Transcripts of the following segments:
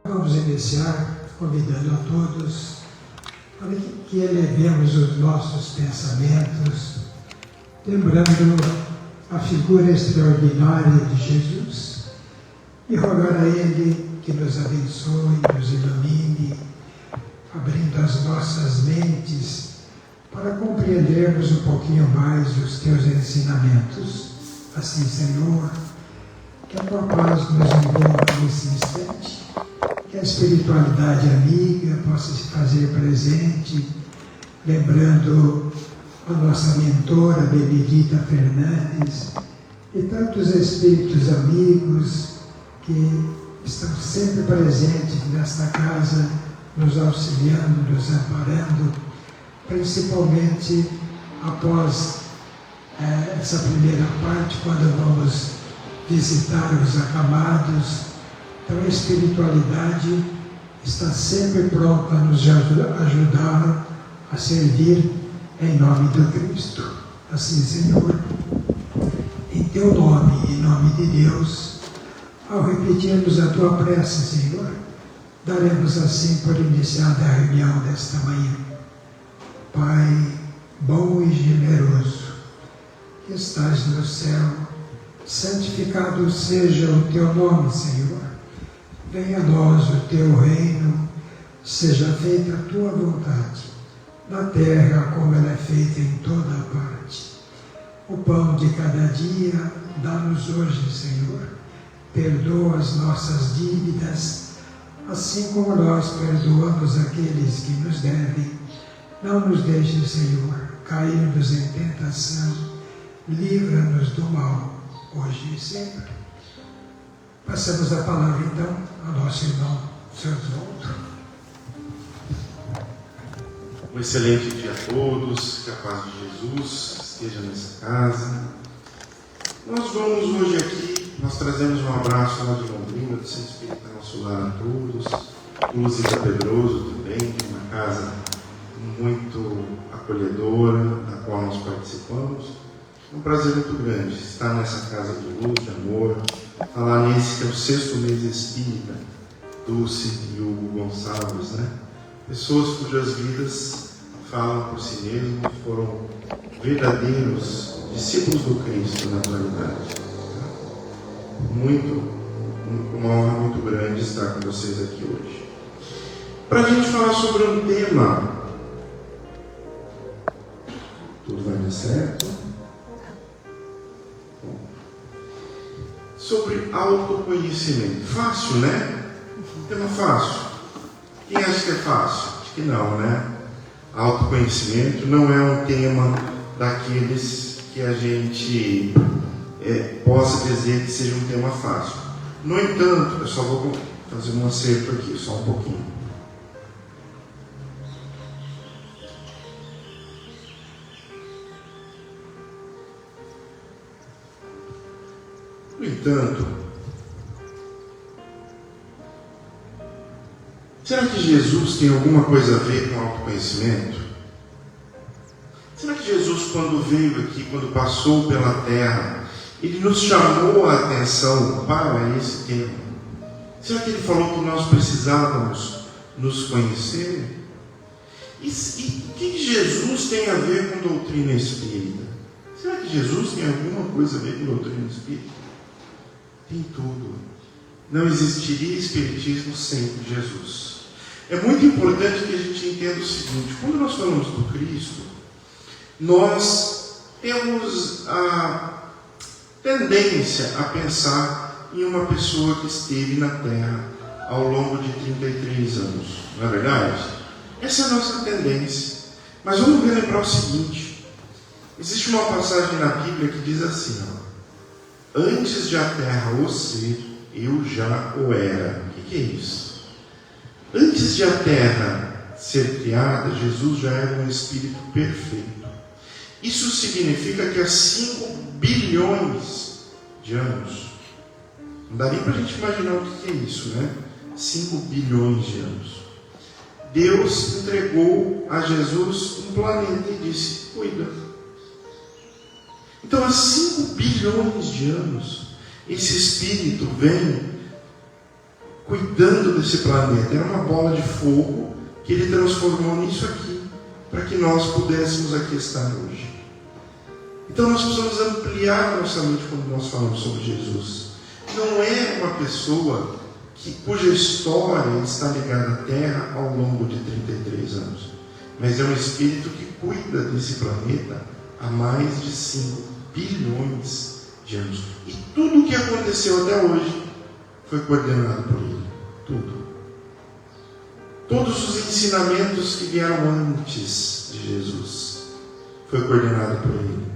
Vamos iniciar convidando a todos para que elevemos os nossos pensamentos, lembrando a figura extraordinária de Jesus e rogar a Ele que nos abençoe, nos ilumine, abrindo as nossas mentes para compreendermos um pouquinho mais os Teus ensinamentos. Assim, Senhor, que a Tua paz nos envolva nesse instante, que a espiritualidade amiga possa se fazer presente, lembrando a nossa mentora Benedita Fernandes e tantos espíritos amigos que estão sempre presentes nesta casa, nos auxiliando, nos amparando, principalmente após essa primeira parte, quando vamos visitar os acamados. Então a espiritualidade está sempre pronta a nos ajudar a servir em nome do Cristo. Assim, Senhor, em Teu nome, em nome de Deus, ao repetirmos a Tua prece, Senhor, daremos assim por iniciada a reunião desta manhã. Pai bom e generoso, que estás no céu, santificado seja o Teu nome, Senhor. Venha a nós o Teu reino, seja feita a Tua vontade, na terra como ela é feita em toda a parte. O pão de cada dia dá-nos hoje, Senhor. Perdoa as nossas dívidas, assim como nós perdoamos aqueles que nos devem. Não nos deixes, Senhor, cairmos em tentação. Livra-nos do mal, hoje e sempre. Passamos a palavra, então, ao nosso irmão Oswaldo. Um excelente dia a todos, que a paz de Jesus esteja nessa casa. Nós vamos hoje aqui, nós trazemos um abraço lá de Londrina, do Centro Espírita Nosso Lar a todos, Luzita Pedroso também, de uma casa muito acolhedora, da qual nós participamos. É um prazer muito grande estar nessa casa de luz, de amor, falar nesse que é o 6º mês espírita, Dulce e Hugo Gonçalves, né? Pessoas cujas vidas falam por si mesmos, foram verdadeiros discípulos do Cristo na atualidade. Uma honra muito grande estar com vocês aqui hoje. Para a gente falar sobre um tema, tudo vai dar certo? Bom. Sobre autoconhecimento. Fácil, né? Tema fácil. Quem acha que é fácil? Acho que não, né? Autoconhecimento não é um tema daqueles que a gente possa dizer que seja um tema fácil. No entanto, eu só vou fazer um acerto aqui, só um pouquinho. No entanto, será que Jesus tem alguma coisa a ver com autoconhecimento? Será que Jesus, quando veio aqui, quando passou pela terra, Ele nos chamou a atenção para esse tema? Será que Ele falou que nós precisávamos nos conhecer? E o que Jesus tem a ver com doutrina espírita? Será que Jesus tem alguma coisa a ver com doutrina espírita? Tem tudo. Não existiria espiritismo sem Jesus. É muito importante que a gente entenda o seguinte: quando nós falamos do Cristo, nós temos a tendência a pensar em uma pessoa que esteve na Terra ao longo de 33 anos. Não é verdade? Essa é a nossa tendência. Mas vamos lembrar o seguinte: existe uma passagem na Bíblia que diz assim, antes de a terra o ser, eu já o era. O que é isso? Antes de a terra ser criada, Jesus já era um espírito perfeito. Isso significa que há 5 bilhões de anos, não dá nem para a gente imaginar o que é isso, né? 5 bilhões de anos. Deus entregou a Jesus um planeta e disse: cuida. Então, há 5 bilhões de anos, esse espírito vem cuidando desse planeta. Era uma bola de fogo que ele transformou nisso aqui, para que nós pudéssemos aqui estar hoje. Então nós precisamos ampliar nossa mente quando nós falamos sobre Jesus. Não é uma pessoa cuja história está ligada à Terra ao longo de 33 anos, mas é um espírito que cuida desse planeta há mais de 5 bilhões de anos. E tudo o que aconteceu até hoje foi coordenado por ele. Tudo. Todos os ensinamentos que vieram antes de Jesus foi coordenado por ele.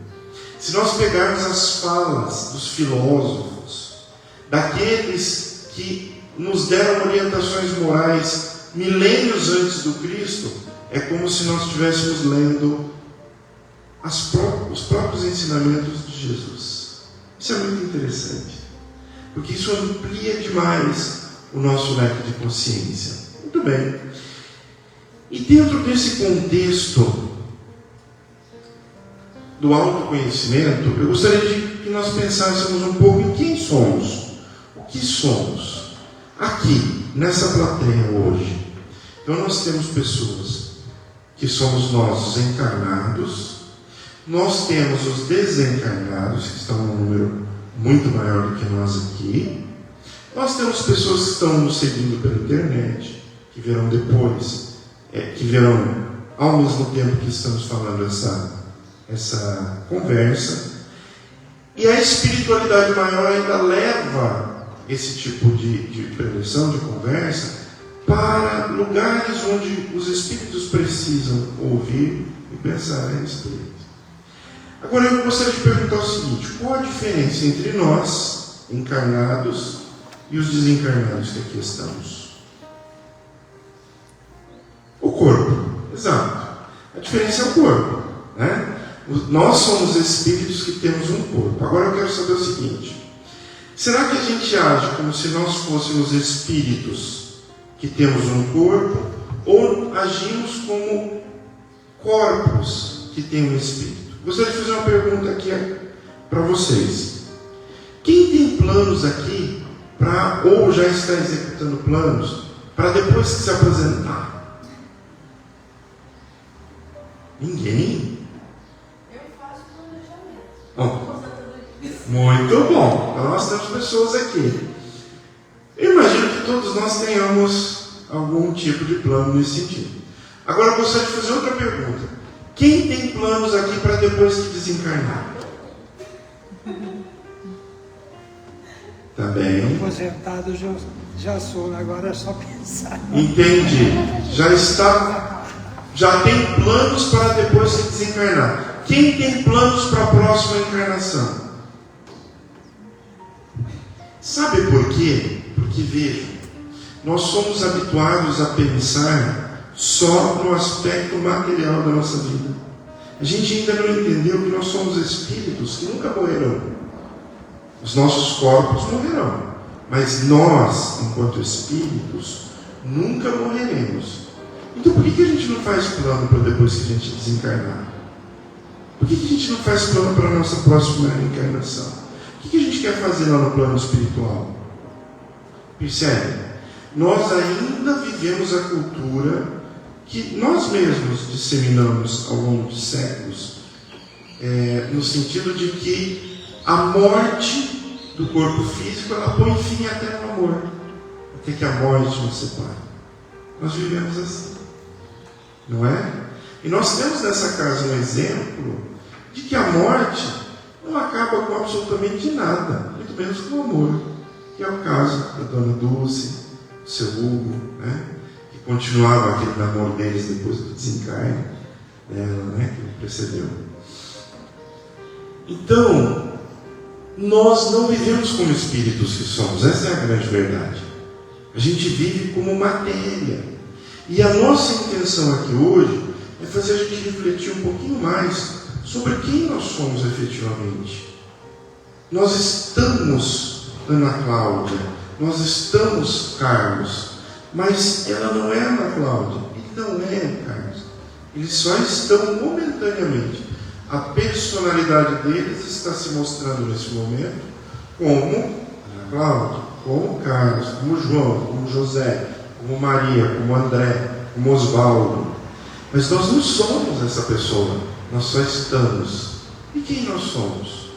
Se nós pegarmos as falas dos filósofos, daqueles que nos deram orientações morais milênios antes do Cristo, é como se nós estivéssemos lendo os próprios ensinamentos de Jesus. Isso é muito interessante, porque isso amplia demais o nosso leque de consciência. Muito bem. E dentro desse contexto do autoconhecimento, eu gostaria que nós pensássemos um pouco em quem somos. O que somos? Aqui, nessa plateia hoje. Então nós temos pessoas que somos nós, os encarnados. Nós temos os desencarnados, que estão num número muito maior do que nós aqui. Nós temos pessoas que estão nos seguindo pela internet, que verão depois, que verão ao mesmo tempo que estamos falando essa conversa. E a espiritualidade maior ainda leva esse tipo de preleção, de conversa, para lugares onde os espíritos precisam ouvir e pensar a respeito. Agora eu gostaria de perguntar o seguinte: qual a diferença entre nós, encarnados, e os desencarnados que aqui estamos? O corpo, exato. A diferença é o corpo, né? Nós somos espíritos que temos um corpo. Agora eu quero saber o seguinte: será que a gente age como se nós fôssemos espíritos que temos um corpo, ou agimos como corpos que têm um espírito? Gostaria de fazer uma pergunta aqui para vocês. Quem tem planos aqui ou já está executando planos para depois que se aposentar? Ninguém? Eu faço planejamento. Bom, muito bom. Então nós temos pessoas aqui. Eu imagino que todos nós tenhamos algum tipo de plano nesse sentido. Agora eu gostaria de fazer outra pergunta. Quem tem planos aqui para depois que desencarnar? Tá bem. Aposentado já sou, agora é só pensar. Entendi. Já tem planos para depois que desencarnar. Quem tem planos para a próxima encarnação? Sabe por quê? Porque veja, nós somos habituados a pensar só no aspecto material da nossa vida. A gente ainda não entendeu que nós somos espíritos que nunca morrerão. Os nossos corpos morrerão, mas nós, enquanto espíritos, nunca morreremos. Então por que a gente não faz plano para depois que a gente desencarnar? Por que a gente não faz plano para a nossa próxima encarnação? O que a gente quer fazer lá no plano espiritual? Percebe? Nós ainda vivemos a cultura que nós mesmos disseminamos ao longo de séculos, no sentido de que a morte do corpo físico, ela põe fim até no amor, até que a morte nos separe. Nós vivemos assim, não é? E nós temos nessa casa um exemplo de que a morte não acaba com absolutamente nada, muito menos com o amor, que é o caso da dona Dulce, do seu Hugo, né? Que continuava aquele namoro deles depois do desencarne dela, né? Que precedeu. Então, nós não vivemos como espíritos que somos, essa é a grande verdade. A gente vive como matéria. E a nossa intenção aqui hoje é fazer a gente refletir um pouquinho mais sobre quem nós somos efetivamente. Nós estamos Ana Cláudia, nós estamos Carlos, mas ela não é Ana Cláudia, ele não é Carlos. Eles só estão momentaneamente. A personalidade deles está se mostrando nesse momento como Ana Cláudia. como Carlos, como João, como José, como Maria, como André, como Osvaldo. Mas nós não somos essa pessoa, nós só estamos. E quem nós somos?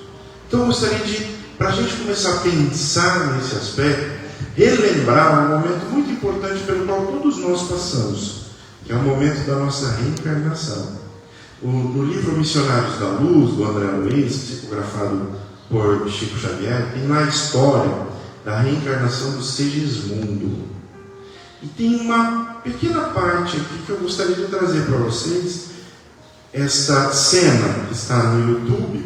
Então eu gostaria de, para a gente começar a pensar nesse aspecto, relembrar um momento muito importante pelo qual todos nós passamos, que é o momento da nossa reencarnação. No livro Missionários da Luz, do André Luiz, psicografado por Chico Xavier, tem lá a história da reencarnação do Segismundo. E tem uma pequena parte aqui que eu gostaria de trazer para vocês, esta cena que está no YouTube,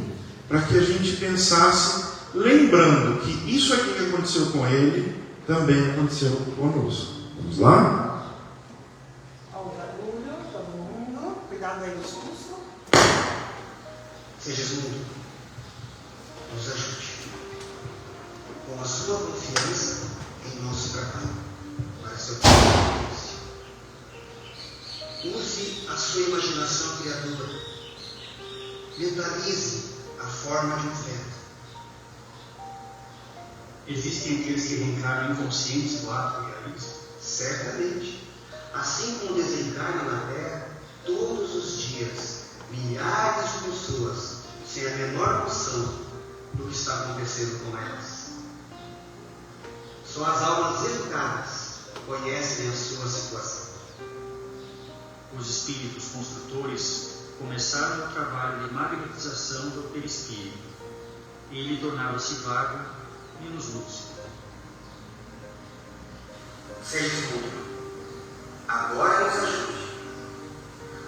para que a gente pensasse, lembrando que isso aqui que aconteceu com ele, também aconteceu conosco. Vamos lá? Olha o barulho, todo mundo. Cuidado aí no susto. Segismundo, nos ajude com a sua confiança em nosso trabalho para seu benefício. Use a sua imaginação criadora. Mentalize a forma de um feto. Existem aqueles que reencarnam inconscientes do ato realismo? Certamente, assim como desencarnam na Terra todos os dias milhares de pessoas sem a menor noção do que está acontecendo com elas. Só as almas educadas conhecem a sua situação. Os espíritos construtores começaram o trabalho de magnetização do perispírito. Ele tornava-se vago, menos lúcido. Segismundo, agora nos ajude.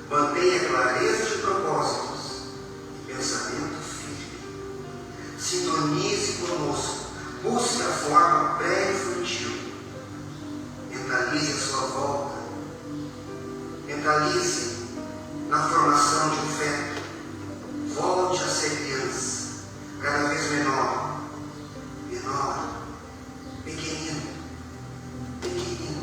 Mantenha clareza de propósitos e pensamento firme. Sintonize conosco. Busque a forma pré-infantil. Mentalize a sua volta. Mentalize na formação de um feto. Volte a ser criança, cada vez menor, pequenino, pequenino.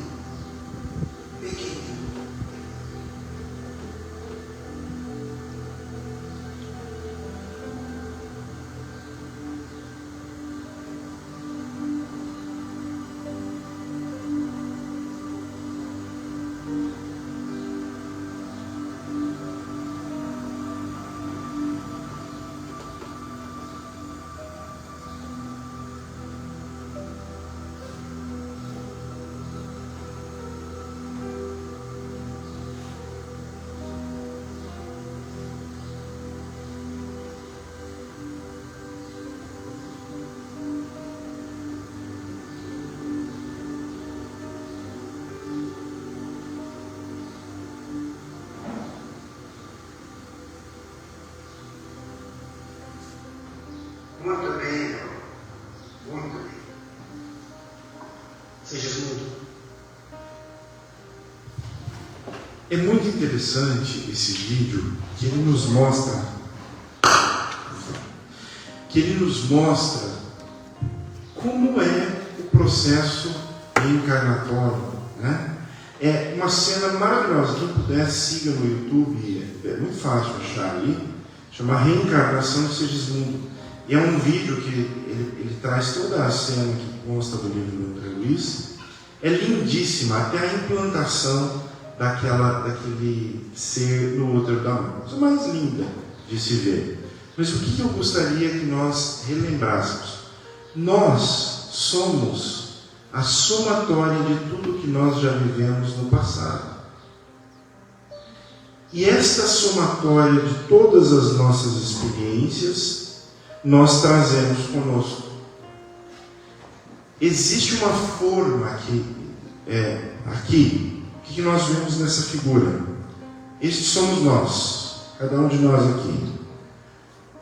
Muito bem, meu. Muito bem. Segismundo, É muito interessante esse vídeo, que ele nos mostra como é o processo reencarnatório, né? É uma cena maravilhosa. Quem puder, siga no YouTube, é muito fácil achar ali, chama Reencarnação de Segismundo. E é um vídeo que ele traz toda a cena que consta do livro do André Luiz. É lindíssima, até a implantação daquele ser no útero da mãe. Coisa mais linda de se ver. Mas o que eu gostaria que nós relembrássemos? Nós somos a somatória de tudo que nós já vivemos no passado. E esta somatória de todas as nossas experiências, nós trazemos conosco. Existe uma forma aqui, o que nós vemos nessa figura? Estes somos nós, cada um de nós aqui.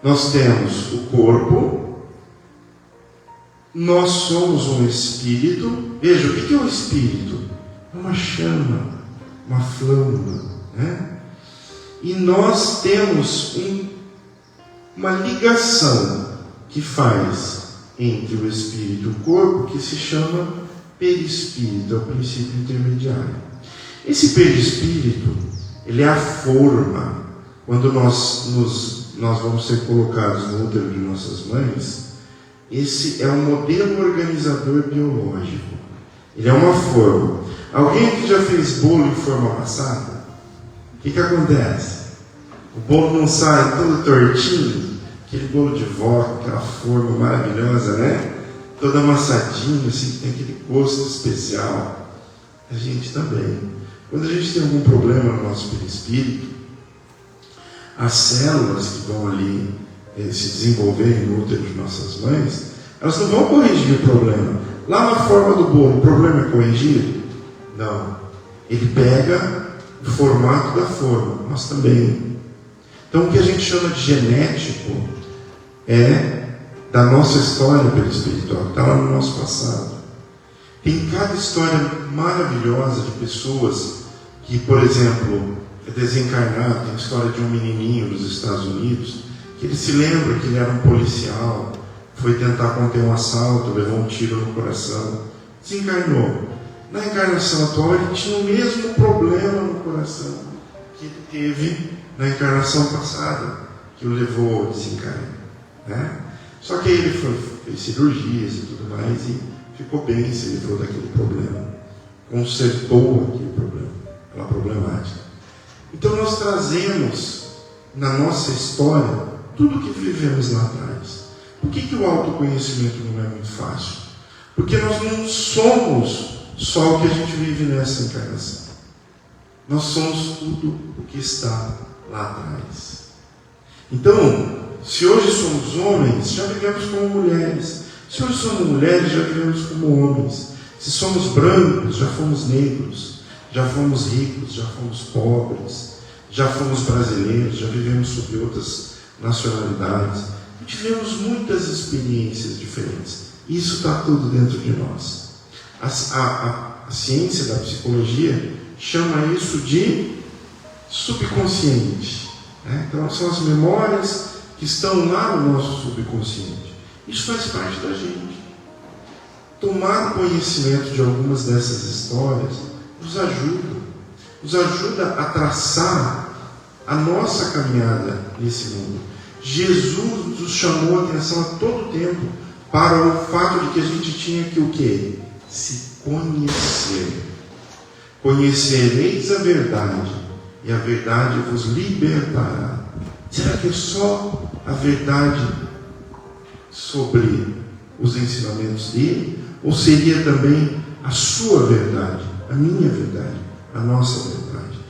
Nós temos o corpo, nós somos um espírito. Veja, o que é um espírito? É uma chama, uma flama, né? E nós temos uma ligação que faz entre o espírito e o corpo, que se chama perispírito, é o princípio intermediário. Esse perispírito, ele é a forma. Quando nós vamos ser colocados no útero de nossas mães, Esse é um modelo organizador biológico. Ele é uma forma. Alguém aqui já fez bolo em forma amassada? O que acontece? O bolo não sai todo tortinho, aquele bolo de vó, aquela forma maravilhosa, né? Todo amassadinho, assim, que tem aquele gosto especial. A gente também. Quando a gente tem algum problema no nosso perispírito, as células que vão ali se desenvolver no útero de nossas mães, elas não vão corrigir o problema. Lá na forma do bolo, o problema é corrigido? Não. Ele pega o formato da forma, nós também. Então, o que a gente chama de genético é da nossa história perispiritual, está lá no nosso passado. Tem cada história maravilhosa de pessoas que, por exemplo, é desencarnado. Tem a história de um menininho dos Estados Unidos, que ele se lembra que ele era um policial, foi tentar conter um assalto, levou um tiro no coração, desencarnou. Na encarnação atual, ele tinha o mesmo problema no coração que ele teve na encarnação passada, que o levou ao desencarne, né? Só que aí ele fez cirurgias e tudo mais e ficou bem, se livrou daquele problema, consertou aquele problema, aquela problemática. Então nós trazemos na nossa história tudo o que vivemos lá atrás. Por que o autoconhecimento não é muito fácil? Porque nós não somos só o que a gente vive nessa encarnação. Nós somos tudo o que está lá atrás. Então, se hoje somos homens, já vivemos como mulheres. Se hoje somos mulheres, já vivemos como homens. Se somos brancos, já fomos negros. Já fomos ricos, já fomos pobres. Já fomos brasileiros, já vivemos sob outras nacionalidades. Tivemos muitas experiências diferentes. Isso está tudo dentro de nós. A ciência da psicologia chama isso de subconsciente, né? Então são as memórias que estão lá no nosso subconsciente. Isso faz parte da gente. Tomar conhecimento de algumas dessas histórias nos ajuda a traçar a nossa caminhada nesse mundo. Jesus nos chamou a atenção a todo tempo para o fato de que a gente tinha que o quê? Se conhecer. Conhecereis a verdade, e a verdade vos libertará. Será que é só a verdade sobre os ensinamentos dele? Ou seria também a sua verdade, a minha verdade, a nossa verdade?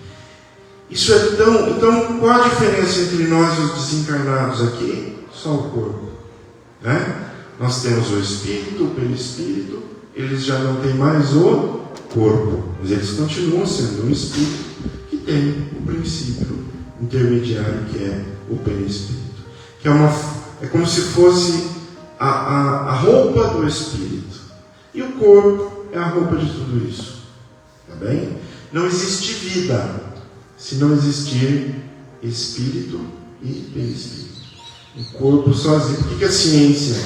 Isso é tão... Então, qual a diferença entre nós e os desencarnados aqui? Só o corpo, né? Nós temos o espírito, o perispírito, eles já não têm mais o corpo, mas eles continuam sendo um espírito que tem o princípio intermediário, que é o perispírito, que é como se fosse a roupa do espírito, e o corpo é a roupa de tudo isso, tá bem? Não existe vida se não existir espírito e perispírito. O corpo sozinho. Por que a ciência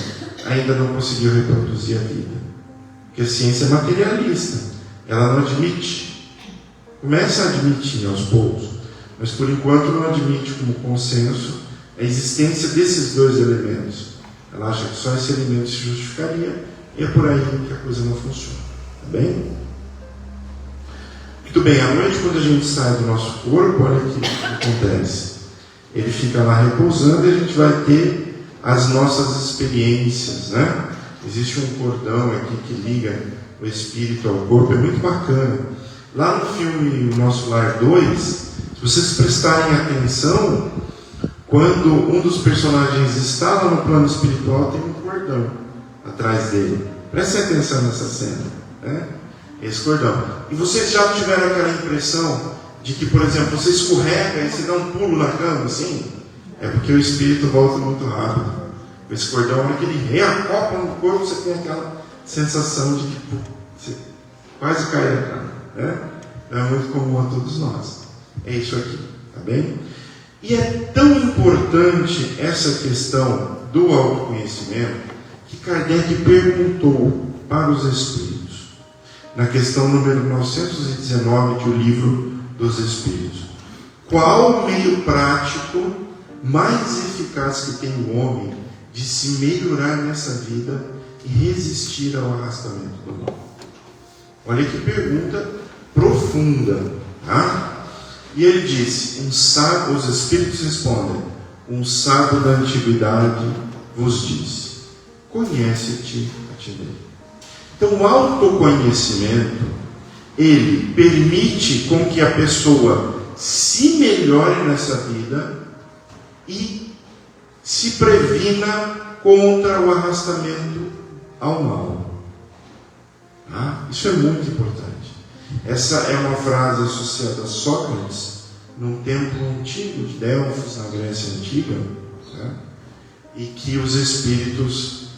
ainda não conseguiu reproduzir a vida? Porque a ciência é materialista. Ela não admite. Começa a admitir aos poucos, mas por enquanto não admite como consenso a existência desses dois elementos. Ela acha que só esse elemento se justificaria, e é por aí que a coisa não funciona. Tá bem? Muito bem, à noite, quando a gente sai do nosso corpo, olha o que acontece. Ele fica lá repousando e a gente vai ter as nossas experiências, né? Existe um cordão aqui que liga o espírito ao corpo, é muito bacana. Lá no filme O Nosso Lar 2, se vocês prestarem atenção, quando um dos personagens está lá no plano espiritual, tem um cordão atrás dele. Prestem atenção nessa cena, né? Esse cordão. E vocês já tiveram aquela impressão de que, por exemplo, você escorrega e você dá um pulo na cama, assim? É porque o espírito volta muito rápido. Esse cordão, na hora que ele reacopla no corpo, você tem aquela sensação de que você quase cai na cama, né? É muito comum a todos nós. É isso aqui, tá bem? E é tão importante essa questão do autoconhecimento que Kardec perguntou para os espíritos, na questão número 919 de O Livro dos Espíritos: qual o meio prático mais eficaz que tem o homem de se melhorar nessa vida e resistir ao arrastamento do mal? Olha que pergunta profunda, tá? E ele disse, os Espíritos respondem, um sábio da antiguidade vos disse, conhece-te a ti mesmo. Então o autoconhecimento, ele permite com que a pessoa se melhore nessa vida e se previna contra o arrastamento ao mal. Tá? Isso é muito importante. Essa é uma frase associada a Sócrates, num templo antigo de Delfos, na Grécia Antiga, tá? E que os espíritos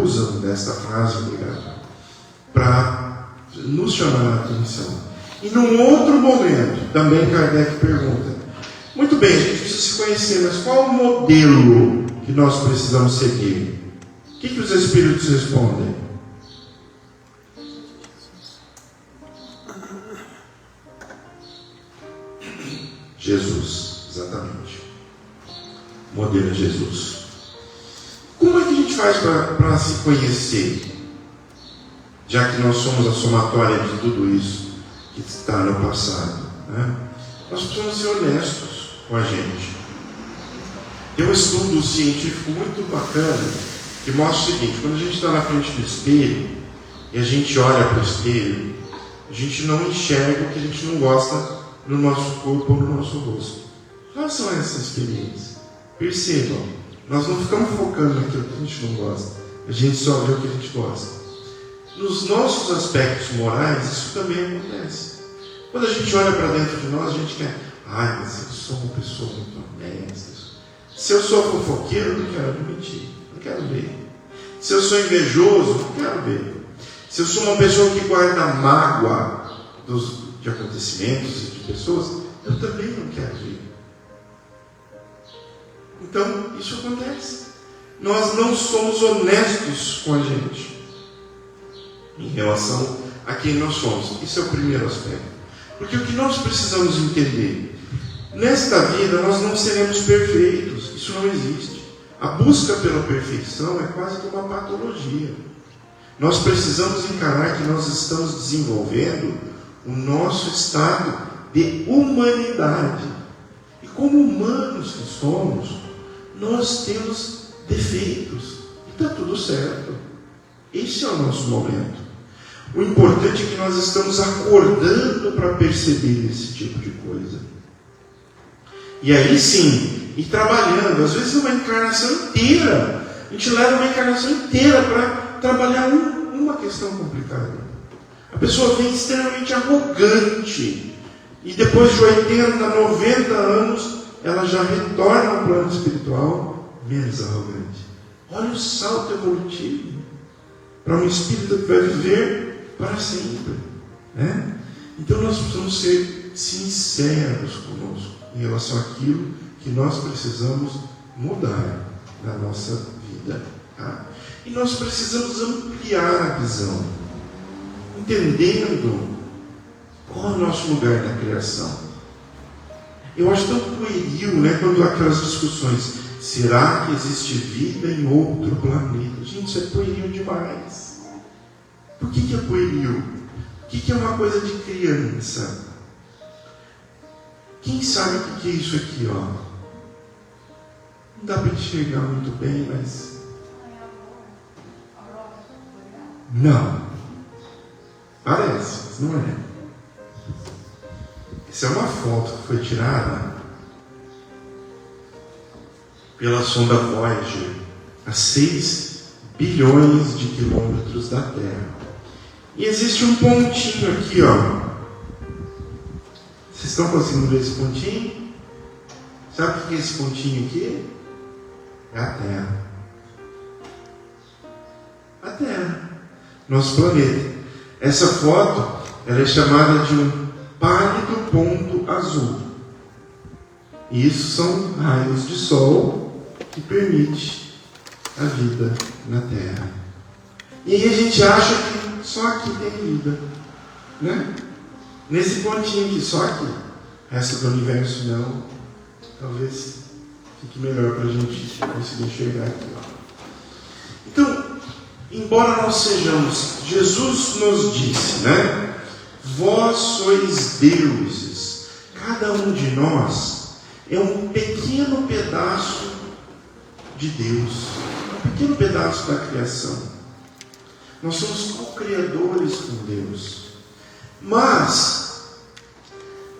usam desta frase para nos chamar a atenção. E num outro momento, também Kardec pergunta, muito bem, a gente precisa se conhecer, mas qual o modelo que nós precisamos seguir? O que os espíritos respondem? Jesus, exatamente. O modelo é Jesus. Como é que a gente faz para se conhecer? Já que nós somos a somatória de tudo isso que está no passado, né? Nós precisamos ser honestos com a gente. Tem um estudo científico muito bacana que mostra o seguinte: quando a gente está na frente do espelho e a gente olha para o espelho, a gente não enxerga o que a gente não gosta no nosso corpo ou no nosso rosto. Façam essa experiência. Percebam, nós não ficamos focando naquilo que a gente não gosta, a gente só vê o que a gente gosta. Nos nossos aspectos morais, isso também acontece. Quando a gente olha para dentro de nós, a gente quer, mas eu sou uma pessoa muito honesta. Se eu sou fofoqueiro, eu não quero admitir, não quero ver. Se eu sou invejoso, não quero ver. Se eu sou uma pessoa que guarda mágoa de acontecimentos e de pessoas, eu também não quero ver. Então, isso acontece. Nós não somos honestos com a gente em relação a quem nós somos. Isso é o primeiro aspecto. Porque o que nós precisamos entender, nesta vida nós não seremos perfeitos, isso não existe. A busca pela perfeição é quase que uma patologia. Nós precisamos encarar que nós estamos desenvolvendo o nosso estado de humanidade. E como humanos que somos, nós temos defeitos. E está tudo certo. Esse é o nosso momento. O importante é que nós estamos acordando para perceber esse tipo de coisa. E aí sim, ir trabalhando. Às vezes uma encarnação inteira. A gente leva uma encarnação inteira para trabalhar uma questão complicada. A pessoa vem extremamente arrogante. E depois de 80, 90 anos, ela já retorna ao plano espiritual menos arrogante. Olha o salto evolutivo para um espírito que vai viver para sempre, né? Então nós precisamos ser sinceros conosco em relação àquilo que nós precisamos mudar na nossa vida, tá? E nós precisamos ampliar a visão, entendendo qual é o nosso lugar na criação. Eu acho tão pueril, né, quando há aquelas discussões: será que existe vida em outro planeta? Gente, isso é pueril demais. Por que é pueril? O que é uma coisa de criança? Quem sabe o que é isso aqui, ó? Não dá para enxergar muito bem, mas... Não. Parece, mas não é. Essa é uma foto que foi tirada pela sonda Voyager a 6 bilhões de quilômetros da Terra. E existe um pontinho aqui, ó. Vocês estão conseguindo ver esse pontinho? Sabe o que é esse pontinho aqui? É a Terra. A Terra. Nosso planeta. Essa foto, ela é chamada de um pálido ponto azul. E isso são raios de sol que permite a vida na Terra. E aí a gente acha que só aqui tem vida, né? Nesse pontinho aqui, só aqui. O resto do universo não. Talvez fique melhor para a gente conseguir enxergar aqui, ó. embora nós sejamos, Jesus nos disse, né? Vós sois deuses. Cada um de nós é um pequeno pedaço de Deus, um pequeno pedaço da criação. Nós somos co-criadores com Deus. Mas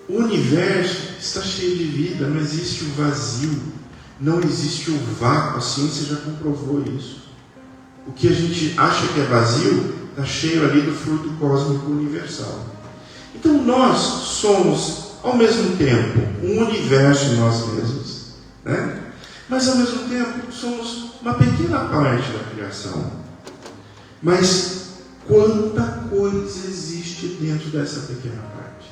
o universo está cheio de vida, não existe o vazio, não existe o vácuo. A ciência já comprovou isso. O que a gente acha que é vazio está cheio ali do fruto cósmico universal. Então nós somos, ao mesmo tempo, um universo em nós mesmos, né? Mas ao mesmo tempo somos uma pequena parte da criação. Mas quanta coisa existe dentro dessa pequena parte?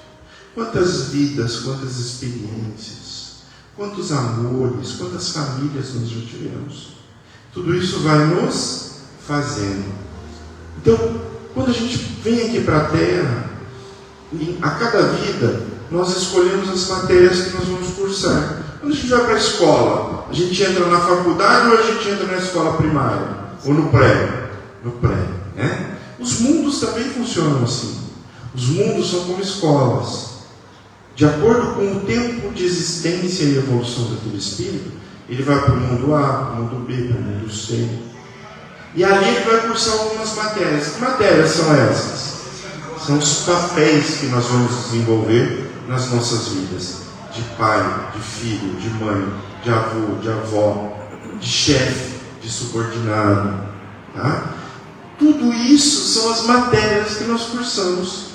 Quantas vidas, quantas experiências, quantos amores, quantas famílias nós já tivemos? Tudo isso vai nos fazendo. Então, quando a gente vem aqui para a Terra, a cada vida, nós escolhemos as matérias que nós vamos cursar. Quando a gente vai para a escola, a gente entra na faculdade ou a gente entra na escola primária? Ou no pré? No pré, né? Os mundos também funcionam assim. Os mundos são como escolas. De acordo com o tempo de existência e evolução daquele espírito, ele vai para o mundo A, para o mundo B, para o mundo C. E ali ele vai cursar algumas matérias. Que matérias são essas? São os papéis que nós vamos desenvolver nas nossas vidas. De pai, de filho, de mãe, de avô, de avó, de chefe, de subordinado. Tá? Tudo isso são as matérias que nós cursamos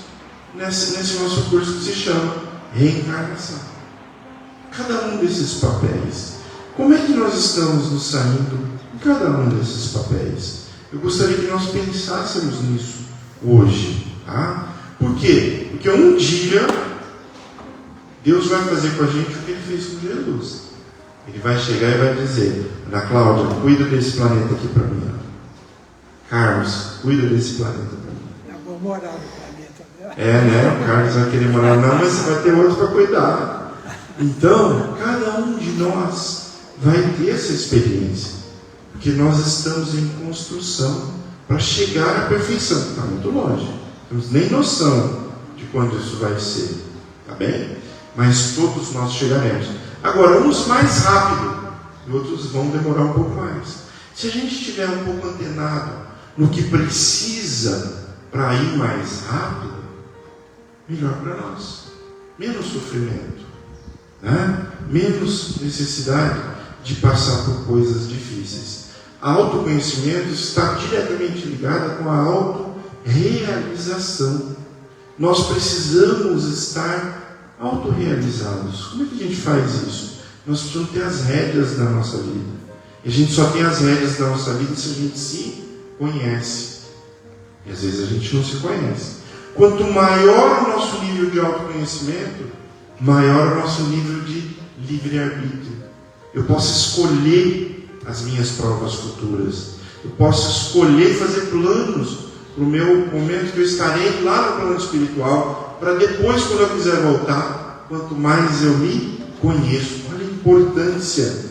nesse nosso curso que se chama reencarnação. Cada um desses papéis. Como é que nós estamos nos saindo em cada um desses papéis? Eu gostaria que nós pensássemos nisso hoje. Tá? Por quê? Porque um dia Deus vai fazer com a gente o que Ele fez com Jesus. Ele vai chegar e vai dizer: Ana Cláudia, cuida desse planeta aqui para mim. Carlos, cuida desse planeta para mim. Eu vou morar no planeta, né? É, né? O Carlos vai querer morar, não, mas vai ter outro para cuidar. Então, cada um de nós vai ter essa experiência. Porque nós estamos em construção para chegar à perfeição. Está muito longe. Não temos nem noção de quando isso vai ser. Tá bem? Mas todos nós chegaremos. Agora, uns mais rápido e outros vão demorar um pouco mais. Se a gente estiver um pouco antenado no que precisa para ir mais rápido, melhor para nós. Menos sofrimento, né? Menos necessidade de passar por coisas difíceis. A autoconhecimento está diretamente ligada com a autorrealização. Nós precisamos estar autorrealizados. Como é que a gente faz isso? Nós precisamos ter as rédeas da nossa vida. E a gente só tem as rédeas da nossa vida se a gente se conhece. E às vezes a gente não se conhece. Quanto maior o nosso nível de autoconhecimento, maior o nosso nível de livre-arbítrio. Eu posso escolher as minhas provas futuras. Eu posso escolher fazer planos para o meu momento que eu estarei lá no plano espiritual, para depois, quando eu quiser voltar, quanto mais eu me conheço. Olha a importância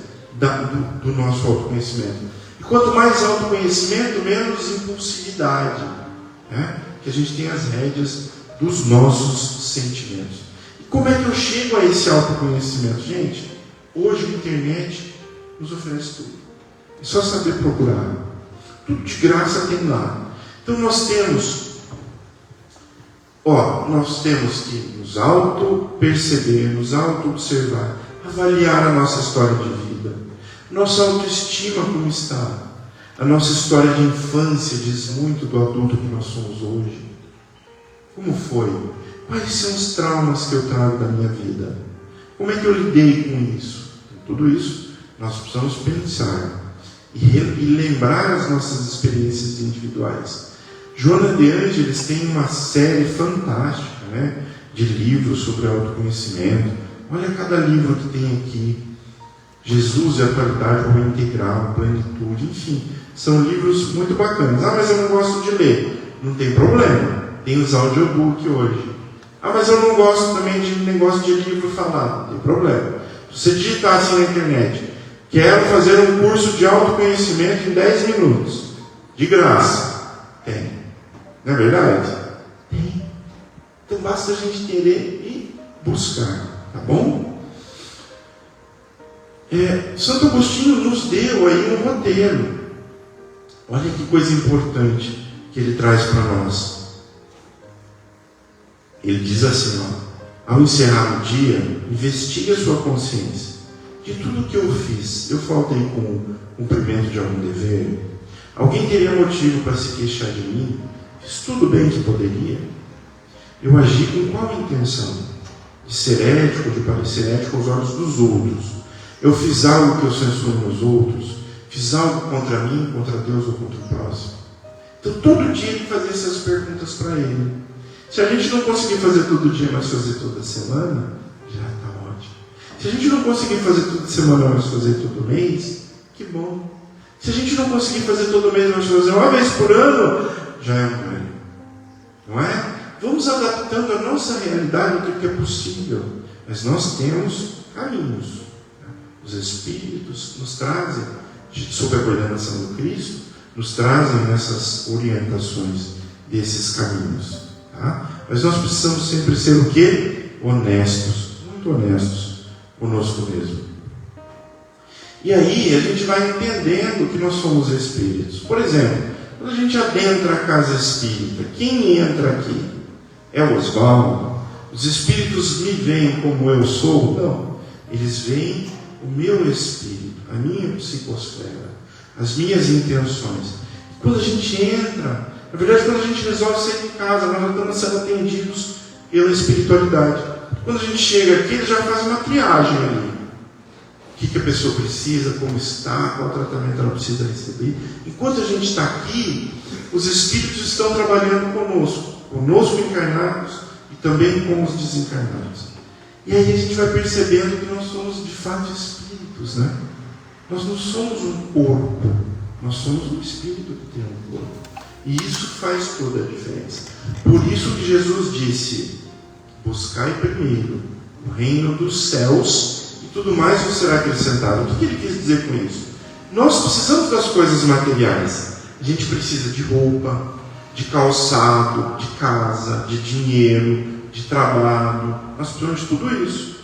do nosso autoconhecimento. E quanto mais autoconhecimento, menos impulsividade, né? Que a gente tem as rédeas dos nossos sentimentos. E como é que eu chego a esse autoconhecimento? Gente, hoje a internet nos oferece tudo. É só saber procurar. Tudo de graça tem lá. Então nós temos que nos auto-perceber, nos auto-observar, avaliar a nossa história de vida, nossa autoestima como está. A nossa história de infância diz muito do adulto que nós somos hoje. Como foi? Quais são os traumas que eu trago da minha vida? Como é que eu lidei com isso? Tudo isso nós precisamos pensar e lembrar as nossas experiências individuais. Joana de Ângeles tem uma série fantástica, né, de livros sobre autoconhecimento. Olha cada livro que tem aqui. Jesus e a Atualidade, o Integral, Plenitude, enfim. São livros muito bacanas. Ah, mas eu não gosto de ler. Não tem problema. Tem os audiobooks hoje. Ah, mas eu não gosto também de negócio de livro falado. Não tem problema. Se você digitar assim na internet, quero fazer um curso de autoconhecimento em 10 minutos. De graça? Tem. Não é verdade? Tem. Então basta a gente querer e buscar, tá bom? Santo Agostinho nos deu aí um roteiro. Olha que coisa importante que ele traz para nós. Ele diz assim, ao encerrar o dia, investigue a sua consciência. De tudo que eu fiz, eu faltei com o cumprimento de algum dever? Alguém teria motivo para se queixar de mim? Fiz tudo bem que poderia? Eu agi com qual intenção? De ser ético, de parecer ético aos olhos dos outros? Eu fiz algo que eu censuro nos outros? Fiz algo contra mim, contra Deus ou contra o próximo? Então, todo dia ele fazia essas perguntas para ele. Se a gente não conseguir fazer todo dia, mas fazer toda semana, já está ótimo. Se a gente não conseguir fazer toda semana, mas fazer todo mês, que bom. Se a gente não conseguir fazer todo mês, mas fazer uma vez por ano, já é um ganho. Não é? Vamos adaptando a nossa realidade ao que é possível. Mas nós temos caminhos. Os Espíritos nos trazem, sob a coordenação do Cristo, nos trazem essas orientações desses caminhos. Tá? Mas nós precisamos sempre ser o quê? Honestos. Muito honestos conosco mesmo. E aí a gente vai entendendo que nós somos espíritos. Por exemplo, quando a gente adentra a casa espírita, quem entra aqui? É o Osvaldo? Os espíritos me veem como eu sou? Não. Eles veem o meu espírito, a minha psicosfera, as minhas intenções. E quando a gente entra, na verdade, quando a gente resolve sair de casa, nós já estamos sendo atendidos pela espiritualidade. Quando a gente chega aqui, ele já faz uma triagem ali. O que a pessoa precisa, como está, qual tratamento ela precisa receber. Enquanto a gente está aqui, os espíritos estão trabalhando conosco encarnados e também com os desencarnados. E aí a gente vai percebendo que nós somos de fato espíritos, né? Nós não somos um corpo, nós somos um espírito que tem um corpo. E isso faz toda a diferença. Por isso que Jesus disse: buscai primeiro o reino dos céus e tudo mais vos será acrescentado. O que ele quis dizer com isso? Nós precisamos das coisas materiais. A gente precisa de roupa, de calçado, de casa, de dinheiro, de trabalho. Nós precisamos de tudo isso.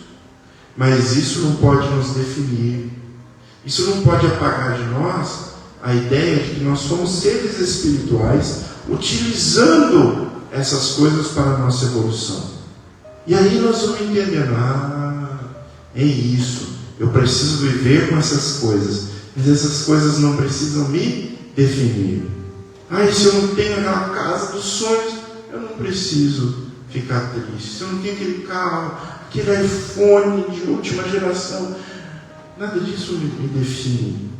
Mas isso não pode nos definir. Isso não pode apagar de nós a ideia de que nós somos seres espirituais utilizando essas coisas para a nossa evolução. E aí nós vamos entender, é isso, eu preciso viver com essas coisas, mas essas coisas não precisam me definir. E se eu não tenho aquela casa dos sonhos, eu não preciso ficar triste. Se eu não tenho aquele carro, aquele iPhone de última geração, nada disso me define,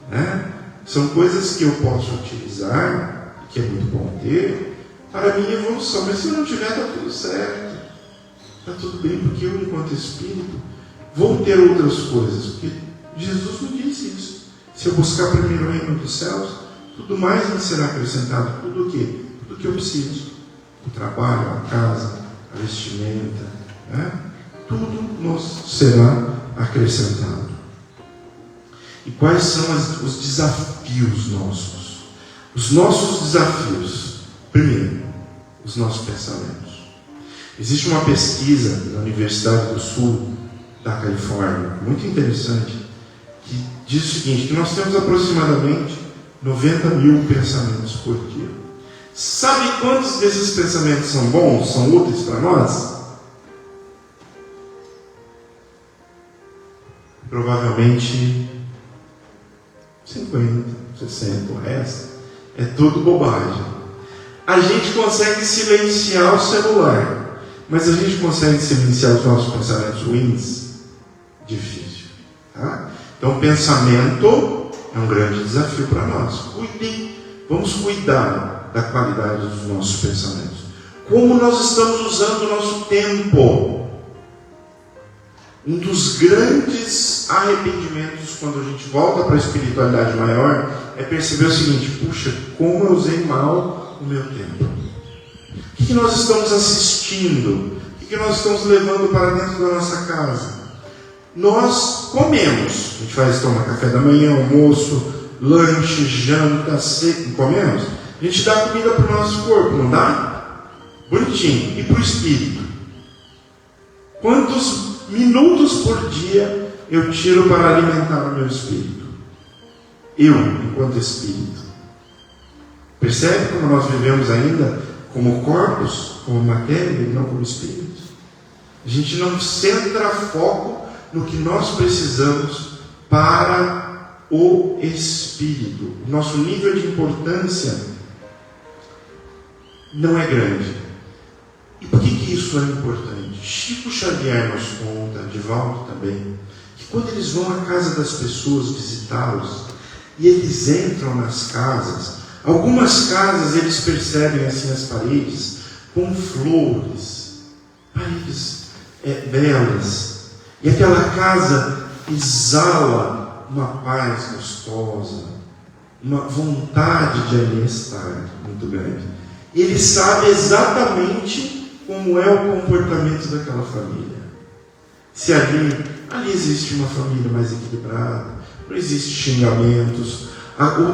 né? São coisas que eu posso utilizar, que é muito bom ter, para a minha evolução. Mas se eu não tiver, está tudo certo. Está tudo bem, porque eu, enquanto espírito, vou ter outras coisas. Porque Jesus me disse isso. Se eu buscar primeiro o reino dos céus, tudo mais me será acrescentado. Tudo o quê? Tudo o que eu preciso. O trabalho, a casa, a vestimenta, né? Tudo nos será acrescentado. E quais são os desafios nossos? Os nossos desafios. Primeiro, os nossos pensamentos. Existe uma pesquisa na Universidade do Sul da Califórnia, muito interessante, que diz o seguinte, que nós temos aproximadamente 90 mil pensamentos por dia. Sabe quantos desses pensamentos são bons, são úteis para nós? Provavelmente 50, 60, o resto é tudo bobagem. A gente consegue silenciar o celular, mas a gente consegue silenciar os nossos pensamentos ruins? Difícil. Tá? Então, pensamento é um grande desafio para nós. Vamos cuidar da qualidade dos nossos pensamentos. Como nós estamos usando o nosso tempo? Um dos grandes arrependimentos quando a gente volta para a espiritualidade maior é perceber o seguinte: puxa, como eu usei mal o meu tempo. O que nós estamos assistindo? O que nós estamos levando para dentro da nossa casa? Nós comemos, a gente toma café da manhã, almoço, lanche, janta, comemos, a gente dá comida para o nosso corpo, não dá? Bonitinho. E para o espírito? Quantos minutos por dia eu tiro para alimentar o meu espírito? Eu, enquanto espírito. Percebe como nós vivemos ainda como corpos, como matéria e não como espírito? A gente não centra foco no que nós precisamos para o espírito. Nosso nível de importância não é grande. E por que isso é importante? Chico Xavier nos conta, Divaldo também, que quando eles vão à casa das pessoas visitá-los, e eles entram nas casas, algumas casas eles percebem assim as paredes com flores, paredes belas, e aquela casa exala uma paz gostosa, uma vontade de ali estar muito grande. Ele sabe exatamente como é o comportamento daquela família. Se ali existe uma família mais equilibrada, não existe xingamentos,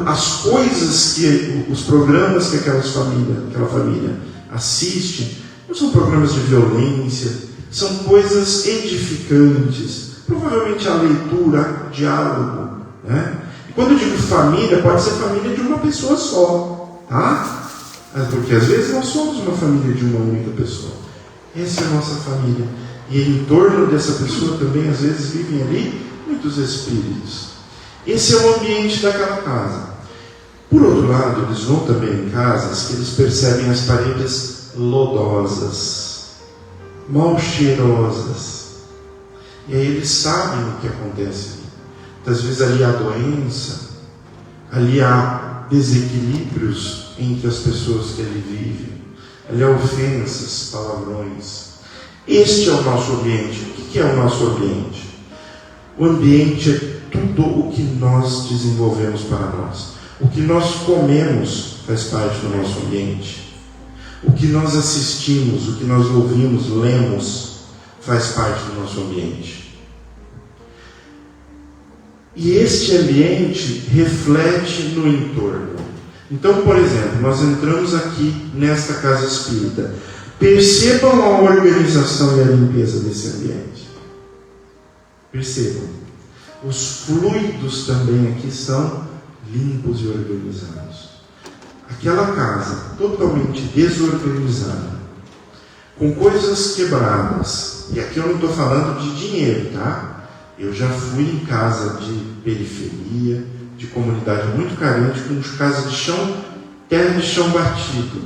as coisas que, os programas que aquela família assiste, não são programas de violência, são coisas edificantes, provavelmente a leitura, o diálogo, né? E quando eu digo família, pode ser família de uma pessoa só, tá? Porque às vezes nós somos uma família de uma única pessoa. Essa é a nossa família. E em torno dessa pessoa também, às vezes, vivem ali muitos espíritos. Esse é o ambiente daquela casa. Por outro lado, eles vão também em casas que eles percebem as paredes lodosas, mal cheirosas. E aí eles sabem o que acontece ali. Muitas vezes ali há doença, ali há desequilíbrios entre as pessoas que ali vivem, ali há ofensas, palavrões. Este é o nosso ambiente. O que é o nosso ambiente? O ambiente é tudo o que nós desenvolvemos para nós. O que nós comemos faz parte do nosso ambiente. O que nós assistimos, o que nós ouvimos, lemos, faz parte do nosso ambiente. E este ambiente reflete no entorno. Então, por exemplo, nós entramos aqui nesta casa espírita. Percebam a organização e a limpeza desse ambiente. Percebam. Os fluidos também aqui são limpos e organizados. Aquela casa totalmente desorganizada, com coisas quebradas, e aqui eu não estou falando de dinheiro, tá? Eu já fui em casa de periferia, de comunidade muito carente, com casa de chão, terra de chão batido,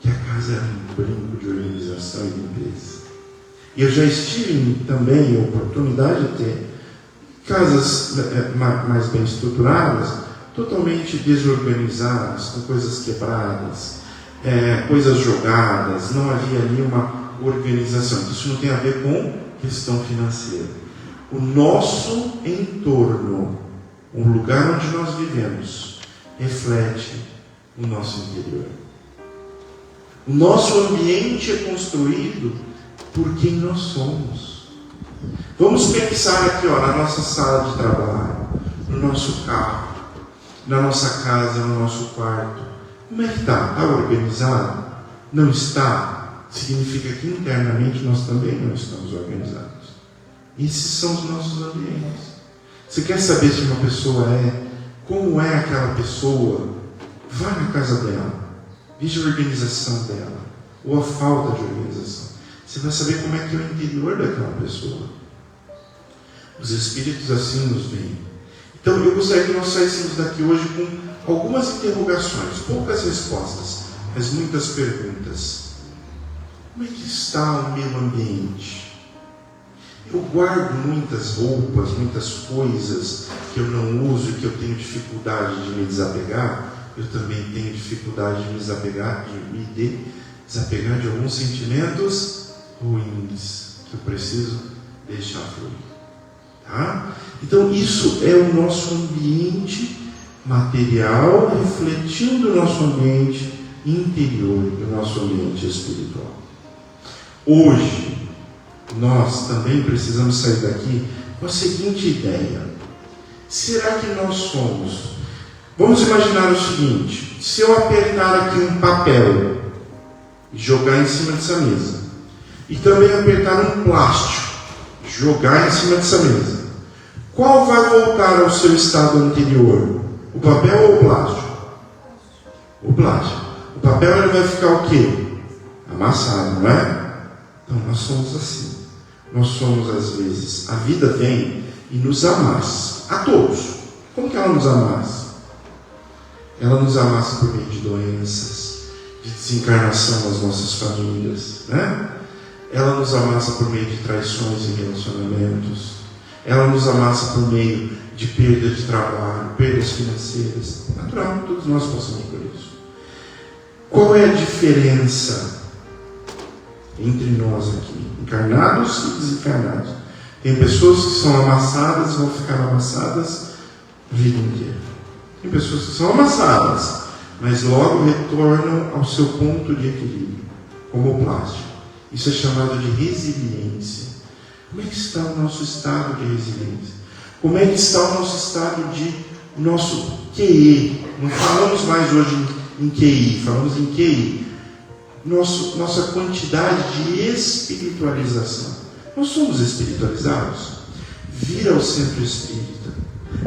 que a casa era um brinco de organização e limpeza. E eu já estive também em oportunidade de ter casas mais bem estruturadas, totalmente desorganizadas, com coisas quebradas, coisas jogadas, não havia ali uma organização. Isso não tem a ver com questão financeira. O nosso entorno, o lugar onde nós vivemos, reflete o nosso interior. O nosso ambiente é construído por quem nós somos. Vamos pensar aqui, na nossa sala de trabalho, no nosso carro, na nossa casa, no nosso quarto. Como é que está? Está organizado? Não está? Significa que internamente nós também não estamos organizados. Esses são os nossos ambientes. Você quer saber se uma pessoa como é aquela pessoa? Vá na casa dela, veja a organização dela, ou a falta de organização. Você vai saber como é que é o interior daquela pessoa. Os espíritos assim nos veem. Então eu gostaria que nós saíssemos daqui hoje com algumas interrogações, poucas respostas, mas muitas perguntas. Como é que está o meu ambiente? Eu guardo muitas roupas, muitas coisas que eu não uso e que eu tenho dificuldade de me desapegar. Eu também tenho dificuldade de me desapegar, de alguns sentimentos ruins que eu preciso deixar fluir. Tá? Então isso é o nosso ambiente material refletindo o nosso ambiente interior, o nosso ambiente espiritual. Hoje nós também precisamos sair daqui com a seguinte ideia: será que nós somos Vamos imaginar o seguinte: se eu apertar aqui um papel e jogar em cima dessa mesa, e também apertar um plástico e jogar em cima dessa mesa, qual vai voltar ao seu estado anterior? O papel ou o plástico? O plástico. O papel ele vai ficar o quê? Amassado, não é? Então nós somos assim. Nós somos às vezes, a vida vem e nos amassa. A todos. Como que ela nos amassa? Ela nos amassa por meio de doenças, de desencarnação nas nossas famílias, né? Ela nos amassa por meio de traições em relacionamentos. Ela nos amassa por meio de perda de trabalho, perdas financeiras. Natural, todos nós passamos por isso. Qual é a diferença entre nós aqui, encarnados e desencarnados? Tem pessoas que são amassadas e vão ficar amassadas a vida inteira. Tem pessoas que são amassadas, mas logo retornam ao seu ponto de equilíbrio, como o plástico. Isso é chamado de resiliência. Como é que está o nosso estado de resiliência? Como é que está o nosso estado de nosso QI? Não falamos mais hoje em QI, falamos em QI. Nossa quantidade de espiritualização. Nós somos espiritualizados. Vir ao centro espírita,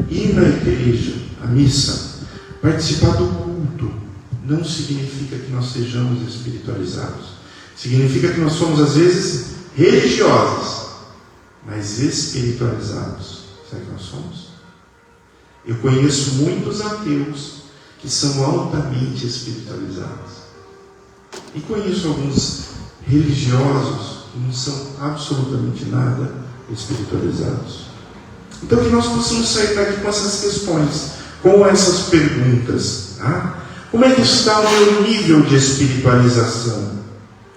ir na igreja, à missa, participar do culto, não significa que nós sejamos espiritualizados. Significa que nós somos, às vezes, religiosos, mas espiritualizados. Será que nós somos? Eu conheço muitos ateus que são altamente espiritualizados. E conheço alguns religiosos que não são absolutamente nada espiritualizados. Então que nós possamos sair daqui com essas questões, com essas perguntas. Tá? Como é que está o meu nível de espiritualização?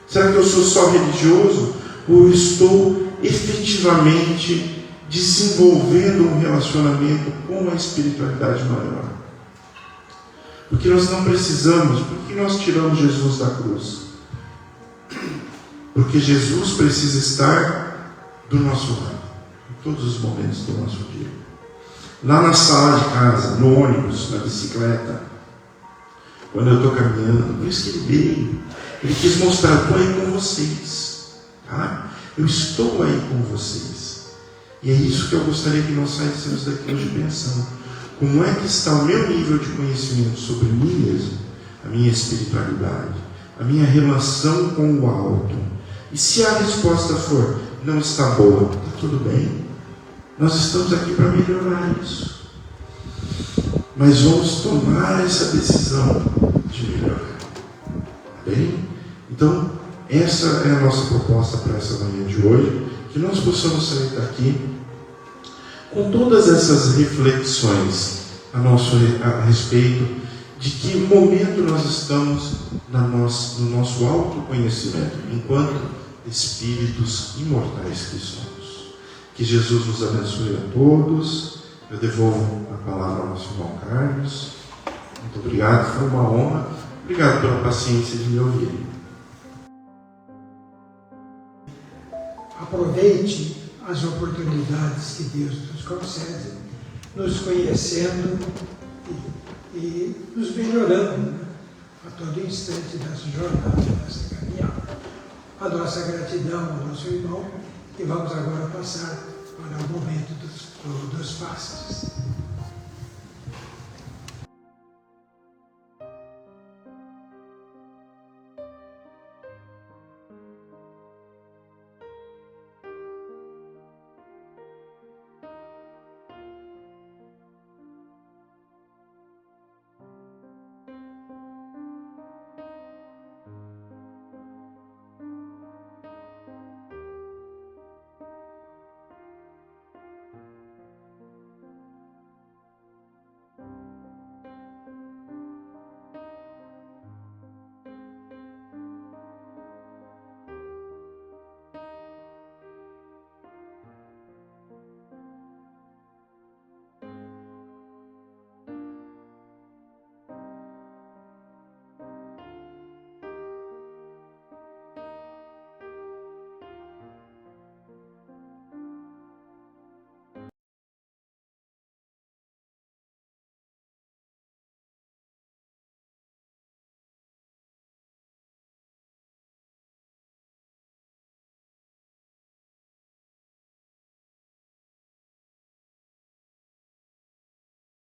Será que eu sou só religioso ou estou efetivamente desenvolvendo um relacionamento com a espiritualidade maior? Porque nós não precisamos, porque nós tiramos Jesus da cruz? Porque Jesus precisa estar do nosso lado, em todos os momentos do nosso dia. Lá na sala de casa, no ônibus, na bicicleta, quando eu estou caminhando, por isso que ele veio. Ele quis mostrar, estou aí com vocês. Tá? Eu estou aí com vocês. E é isso que eu gostaria que nós saíssemos daqui hoje pensando. Como é que está o meu nível de conhecimento sobre mim mesmo, a minha espiritualidade, a minha relação com o alto? E se a resposta for, não está boa, está tudo bem. Nós estamos aqui para melhorar isso. Mas vamos tomar essa decisão de melhorar. Bem? Então, essa é a nossa proposta para essa manhã de hoje, que nós possamos sair daqui com todas essas reflexões a respeito de que momento nós estamos no nosso autoconhecimento, enquanto espíritos imortais que somos. Que Jesus nos abençoe a todos. Eu devolvo a palavra ao nosso irmão Carlos. Muito obrigado, foi uma honra. Obrigado pela paciência de me ouvir. Aproveite as oportunidades que Deus nos concede, nos conhecendo e nos melhorando, né? A todo instante dessa jornada, dessa caminhada. A nossa gratidão ao nosso irmão, e vamos agora passar para o momento dos passos.